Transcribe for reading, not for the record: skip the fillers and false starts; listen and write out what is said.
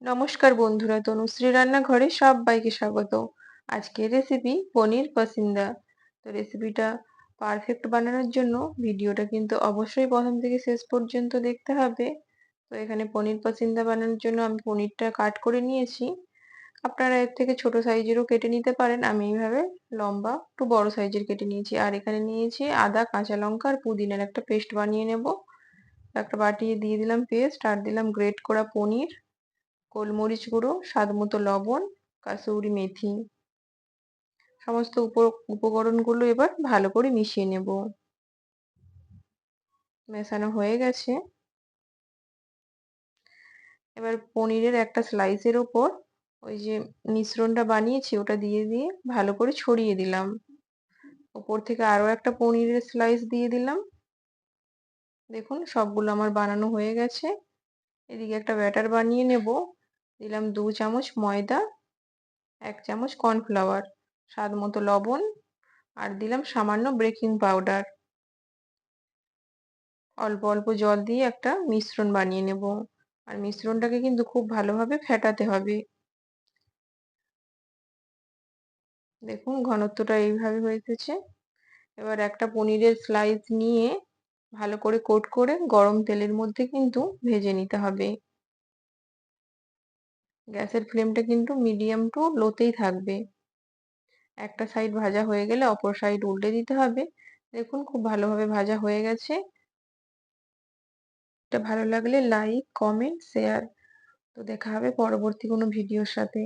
নমস্কার বন্ধুরা, তনুশ্রী রান্নাঘরে সবাইকে স্বাগত। আজকের রেসিপি পনির পাসিন্দা। তো রেসিপিটা পারফেক্ট বানানোর জন্য ভিডিওটা কিন্তু অবশ্যই প্রথম থেকে শেষ পর্যন্ত দেখতে হবে। তো এখানে পনির পাসিন্দা বানানোর জন্য আমি পনিরটা কাট করে নিয়েছি। আপনারা এর থেকে ছোট সাইজেরও কেটে নিতে পারেন। আমি এইভাবে লম্বা একটু বড় সাইজের কেটে নিয়েছি। আর এখানে নিয়েছি আদা, কাঁচা লঙ্কা আর পুদিনার একটা পেস্ট বানিয়ে নেব। একটা বাটিয়ে দিয়ে দিলাম পেস্ট, আর দিলাম গ্রেট করা পনির, গোলমরিচ গুঁড়ো, স্বাদ মতো লবণ, কাসুরি মেথি। সমস্ত উপকরণগুলো এবার ভালো করে মিশিয়ে নেব। মেশানো হয়ে গেছে। এবার পনিরের একটা স্লাইসের উপর ওই যে মিশ্রণটা বানিয়েছি ওটা দিয়ে দিয়ে ভালো করে ছড়িয়ে দিলাম। উপর থেকে আরো একটা পনিরের স্লাইস দিয়ে দিলাম। দেখুন সবগুলো আমার বানানো হয়ে গেছে। এদিকে একটা ব্যাটার বানিয়ে নেব। দিলাম 2 চামচ ময়দা, 1 চামচ কর্নফ্লাওয়ার, স্বাদ মতো লবণ, আর দিলাম সামান্য বেকিং পাউডার। অল্প অল্প জল দিয়ে একটা মিশ্রণ বানিয়ে নেব। আর মিশ্রণটাকে কিন্তু খুব ভালোভাবে ফেটাতে হবে। দেখুন ঘনত্বটা এইভাবে হয়েছে। এবার একটা পনিরের স্লাইস নিয়ে ভালো করে কোট করে গরম তেলের মধ্যে কিন্তু ভেজে নিতে হবে। গ্যাসের ফ্লেমটা কিন্তু মিডিয়াম টু লোতেই থাকবে। একটা সাইড ভাজা হয়ে গেলে অপর সাইড উল্টে দিতে হবে। দেখুন খুব ভালোভাবে ভাজা হয়ে গেছে। এটা ভালো লাগলে লাইক, কমেন্ট, শেয়ার। তো দেখা হবে পরবর্তী কোনো ভিডিওর সাথে।